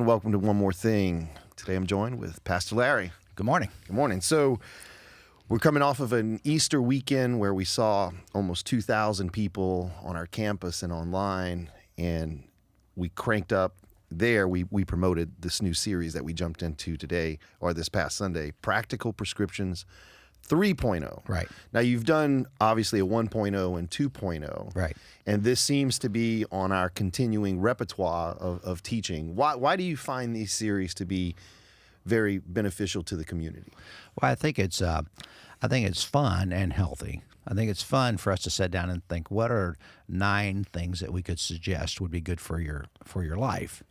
welcome to One More Thing. Today I'm joined with Pastor Larry. Good morning. Good morning. So we're coming off of an Easter weekend where we saw almost 2,000 people on our campus and online, and we cranked up there. We promoted this new series that we jumped into today, or this past Sunday, Practical Prescriptions 3.0. Right. Now, you've done, obviously, a 1.0 and 2.0. Right. And this seems to be on our continuing repertoire of teaching. Why do you find these series to be very beneficial to the community? Well, I think it's fun and healthy. I think it's fun for us to sit down and think, what are 9 things that we could suggest would be good for your life?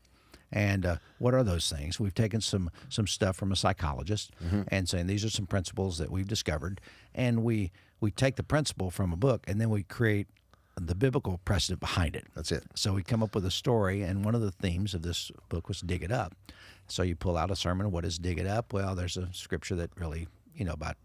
And what are those things? We've taken some stuff from a psychologist and saying these are some principles that we've discovered, and we take the principle from a book and then we create the biblical precedent behind it. That's it. So we come up with a story, and one of the themes of this book was dig it up. So you pull out a sermon. What is dig it up? Well, there's a scripture that really, about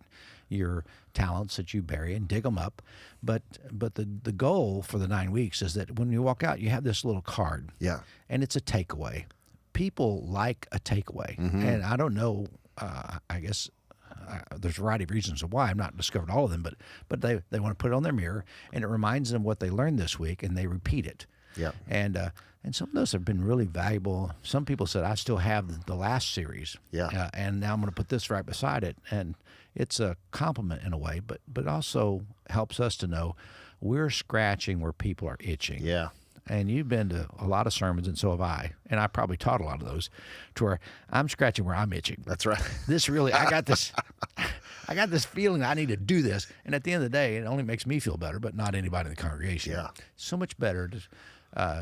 your talents that you bury and dig them up. But the goal for the 9 weeks is that when you walk out, you have this little card. Yeah. And it's a takeaway. People like a takeaway. And I don't know, I guess there's a variety of reasons why. I've not discovered all of them, but they want to put it on their mirror, and it reminds them what they learned this week, and they repeat it. Yeah. And some of those have been really valuable. Some people said, I still have the last series. Yeah. And now I'm going to put this right beside it. And it's a compliment in a way, but also helps us to know we're scratching where people are itching. Yeah. And you've been to a lot of sermons, and so have I. And I probably taught a lot of those, to where I'm scratching where I'm itching. That's right. This really, I got this feeling I need to do this. And at the end of the day, it only makes me feel better, but not anybody in the congregation. Yeah. So much better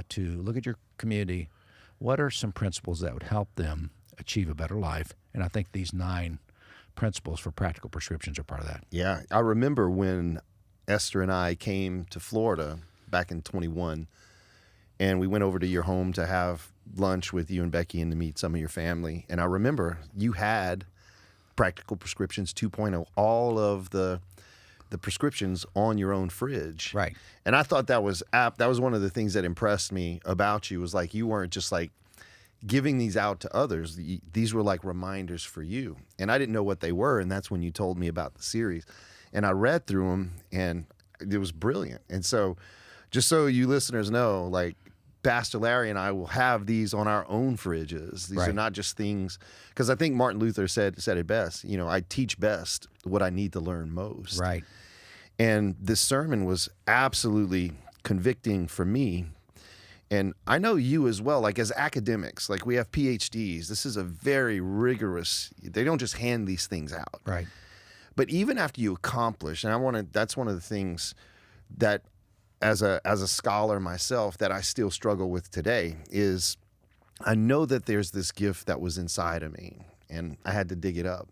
to look at your community. What are some principles that would help them achieve a better life? And I think these 9 principles for practical prescriptions are part of that. Yeah. I remember when Esther and I came to Florida back in 21, and we went over to your home to have lunch with you and Becky and to meet some of your family. And I remember you had Practical Prescriptions 2.0, all of the prescriptions on your own fridge. Right. And I thought that was that was one of the things that impressed me about you, was like you weren't just like giving these out to others. These were like reminders for you. And I didn't know what they were, and that's when you told me about the series. And I read through them, and it was brilliant. And so just so you listeners know, like, Pastor Larry and I will have these on our own fridges. These are not just things, because I think Martin Luther said it best. I teach best what I need to learn most. Right. And this sermon was absolutely convicting for me. And I know you as well, like as academics, like we have PhDs. This is a very rigorous, they don't just hand these things out. Right. But even after you accomplish, and that's one of the things that as a scholar myself that I still struggle with today, is I know that there's this gift that was inside of me, and I had to dig it up.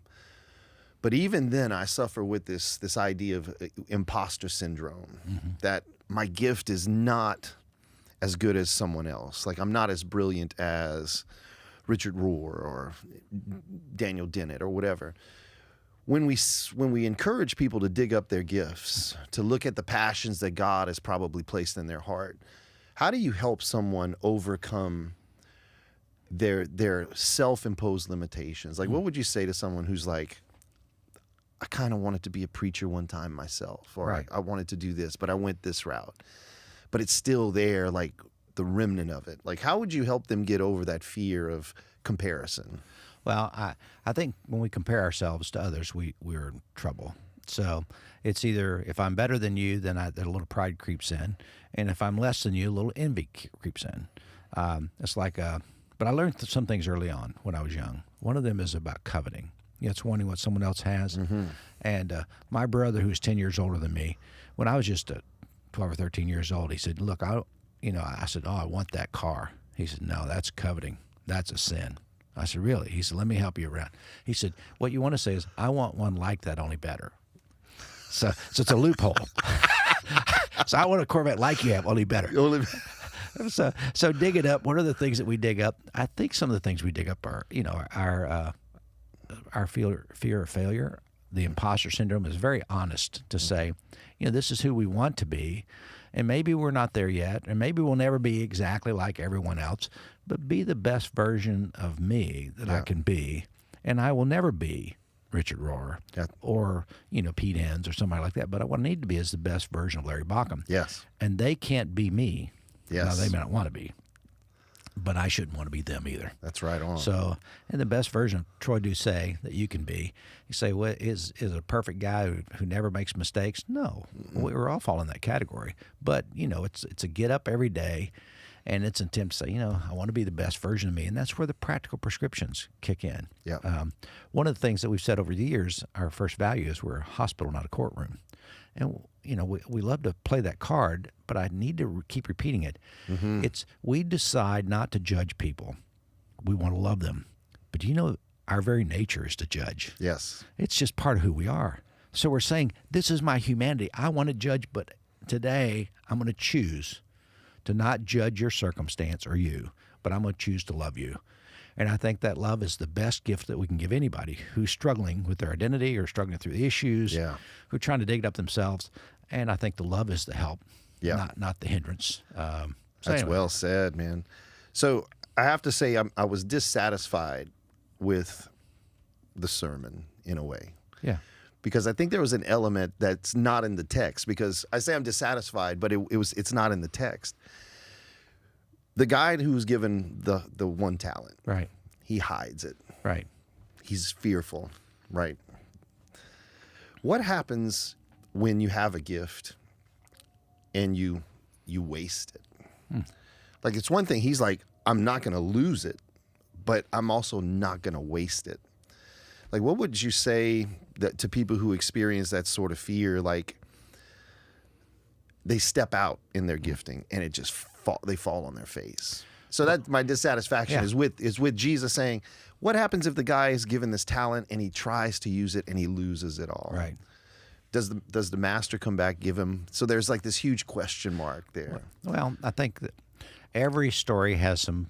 But even then, I suffer with this idea of imposter syndrome, that my gift is not as good as someone else. Like, I'm not as brilliant as Richard Rohr or Daniel Dennett or whatever. When we encourage people to dig up their gifts, to look at the passions that God has probably placed in their heart, how do you help someone overcome their self-imposed limitations? Like, what would you say to someone who's like, I kind of wanted to be a preacher one time myself, or I wanted to do this, but I went this route, but it's still there, like the remnant of it. Like, how would you help them get over that fear of comparison? Well, I think when we compare ourselves to others, we're in trouble. So it's either if I'm better than you, then a little pride creeps in, and if I'm less than you, a little envy creeps in. It's like, but I learned some things early on when I was young. One of them is about coveting. It's wanting what someone else has. And my brother, who was 10 years older than me, when I was just 12 or 13 years old, he said, "Look, I said, oh, I want that car." He said, "No, that's coveting. That's a sin." I said, "Really?" He said, "Let me help you around." He said, "What you want to say is, I want one like that, only better." So it's a loophole. So I want a Corvette like you have, only better. So dig it up. What are the things that we dig up? I think some of the things we dig up are, our fear of failure. The imposter syndrome is very honest to say, this is who we want to be, And maybe we're not there yet, and maybe we'll never be exactly like everyone else, but be the best version of me that I can be. And I will never be Richard Rohr or, Pete Enns or somebody like that. But what I need to be is the best version of Larry Baucom. Yes. And they can't be me. Yes. Now, they may not want to be, but I shouldn't want to be them either. That's right on. So, and the best version of Troy Doucet that you can be, you say, well, is a perfect guy who never makes mistakes? No. We're all fall in that category. But, it's a get up every day, and it's an attempt to say, I want to be the best version of me. And that's where the practical prescriptions kick in. Yeah. One of the things that we've said over the years, our first value is we're a hospital, not a courtroom. And, we love to play that card, but I need to keep repeating it. It's we decide not to judge people. We want to love them. But our very nature is to judge. Yes. It's just part of who we are. So we're saying, this is my humanity. I want to judge, but today I'm going to choose to not judge your circumstance or you, but I'm going to choose to love you. And I think that love is the best gift that we can give anybody who's struggling with their identity or struggling through the issues, who are trying to dig it up themselves. And I think the love is the help, not the hindrance. That's well said, man. So I have to say I was dissatisfied with the sermon in a way. Yeah. Because I think there was an element that's not in the text. Because I say I'm dissatisfied, but it's not in the text. The guy who's given the one talent, right? He hides it, right? He's fearful, right? What happens when you have a gift and you waste it? Like, it's one thing. He's like, I'm not going to lose it, but I'm also not going to waste it. Like, what would you say that to people who experience that sort of fear? Like, they step out in their gifting and it just they fall on their face. So that my dissatisfaction is with Jesus saying, what happens if the guy is given this talent and he tries to use it and he loses it all? Right. Does the master come back, give him? So there's like this huge question mark there. Well, I think that every story has some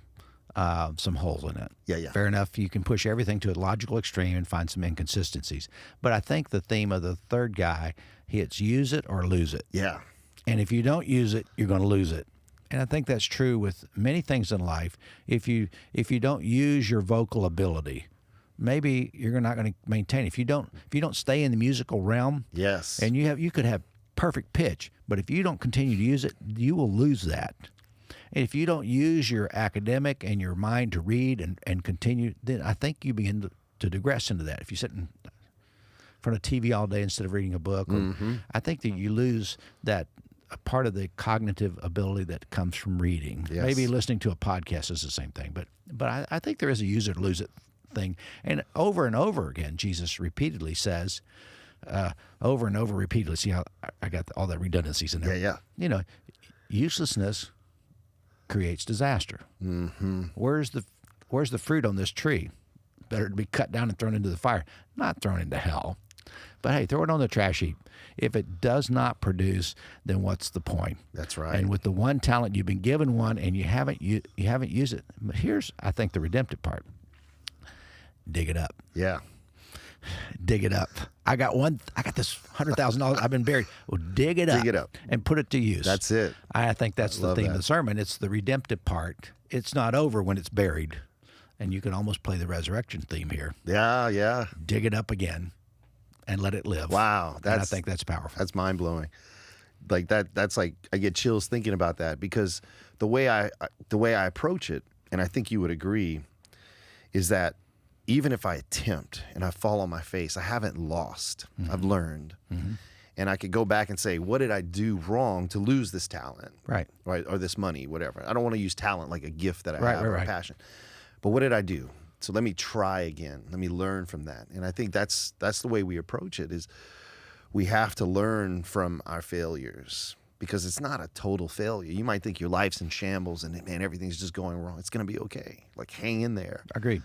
holes in it. Yeah. Fair enough. You can push everything to a logical extreme and find some inconsistencies. But I think the theme of the third guy, it's use it or lose it. Yeah. And if you don't use it, you're going to lose it. And I think that's true with many things in life. If you don't use your vocal ability, maybe you're not going to maintain it. If you don't stay in the musical realm, yes, and you could have perfect pitch, but if you don't continue to use it, you will lose that. And if you don't use your academic and your mind to read and continue, then I think you begin to digress into that. If you sit in front of TV all day instead of reading a book, I think that you lose that. A part of the cognitive ability that comes from reading. Yes. Maybe listening to a podcast is the same thing, but I think there is a use it or lose it thing. And over again, Jesus repeatedly says, over and over repeatedly. See how I got all that redundancies in there? Yeah. Uselessness creates disaster. Where's the fruit on this tree? Better to be cut down and thrown into the fire, not thrown into hell. But hey, throw it on the trash heap. If it does not produce, then what's the point? That's right. And with the one talent, you've been given one, and you haven't used it. But here's, I think, the redemptive part. Dig it up. Yeah. Dig it up. I got this $100,000. I've been buried. Well, dig it up. Dig it up. And put it to use. That's it. I think that's the theme of the sermon. It's the redemptive part. It's not over when it's buried. And you can almost play the resurrection theme here. Yeah. Dig it up again. And let it live. Wow, I think that's powerful. That's mind blowing. Like that's like I get chills thinking about that, because the way I approach it, and I think you would agree, is that even if I attempt and I fall on my face, I haven't lost. I've learned, and I could go back and say, what did I do wrong to lose this talent, right, or this money, whatever. I don't want to use talent like a gift that I have or a passion, but what did I do? So let me try again. Let me learn from that. And I think that's the way we approach it, is we have to learn from our failures, because it's not a total failure. You might think your life's in shambles and, man, everything's just going wrong. It's going to be okay. Like, hang in there. Agreed.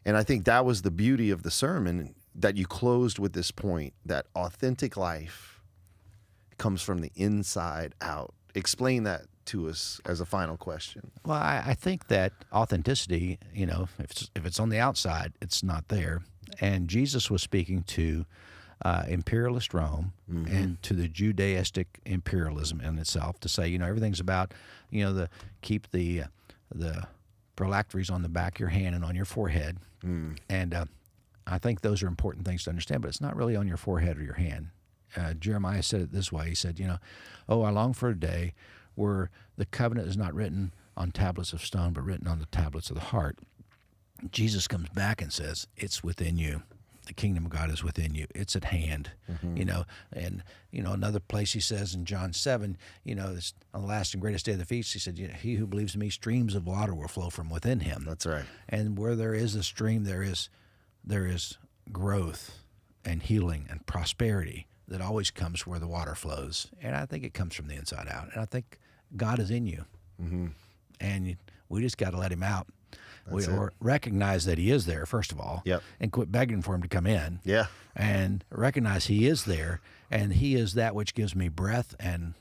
And I think that was the beauty of the sermon, that you closed with this point, that authentic life comes from the inside out. Explain that to us as a final question. Well, I think that authenticity, if it's on the outside, it's not there. And Jesus was speaking to imperialist Rome and to the Judaistic imperialism in itself, to say, everything's about, keep the phylacteries on the back of your hand and on your forehead. And I think those are important things to understand, but it's not really on your forehead or your hand. Jeremiah said it this way. He said, "Oh, I long for a day where the covenant is not written on tablets of stone, but written on the tablets of the heart." Jesus comes back and says, it's within you. The kingdom of God is within you. It's at hand, And, another place he says in John 7, this, on the last and greatest day of the feast, he said, he who believes in me, streams of water will flow from within him. That's right. And where there is a stream, there is growth and healing and prosperity that always comes where the water flows. And I think it comes from the inside out. And I think God is in you. And we just got to let him out. Or recognize that he is there, first of all, and quit begging for him to come in. And recognize he is there, and he is that which gives me breath and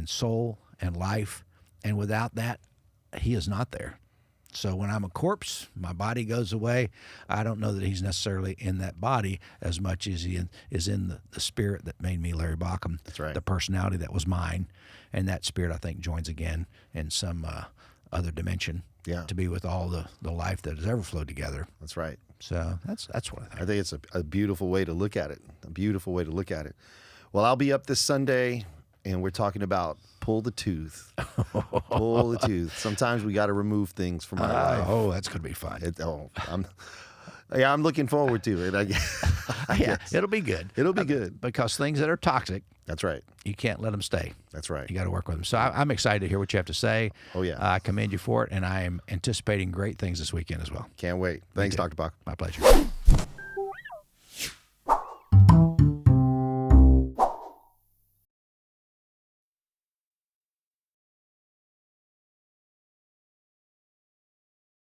soul and life. And without that, he is not there. So when I'm a corpse, my body goes away. I don't know that he's necessarily in that body as much as he is in the spirit that made me Larry Baucom. That's right. The personality that was mine. And that spirit, I think, joins again in some other dimension. To be with all the life that has ever flowed together. That's right. So that's what I think. I think it's a beautiful way to look at it. A beautiful way to look at it. Well, I'll be up this Sunday, and we're talking about pull the tooth. Pull the tooth. Sometimes we got to remove things from our life. Oh, that's going to be fun. I'm looking forward to it. I guess. It'll be good. It'll be good. Because things that are toxic, that's right, you can't let them stay. That's right. You got to work with them. So I'm excited to hear what you have to say. Oh, yeah. I commend you for it, and I am anticipating great things this weekend as well. Can't wait. Thanks, Dr. Baucom. My pleasure.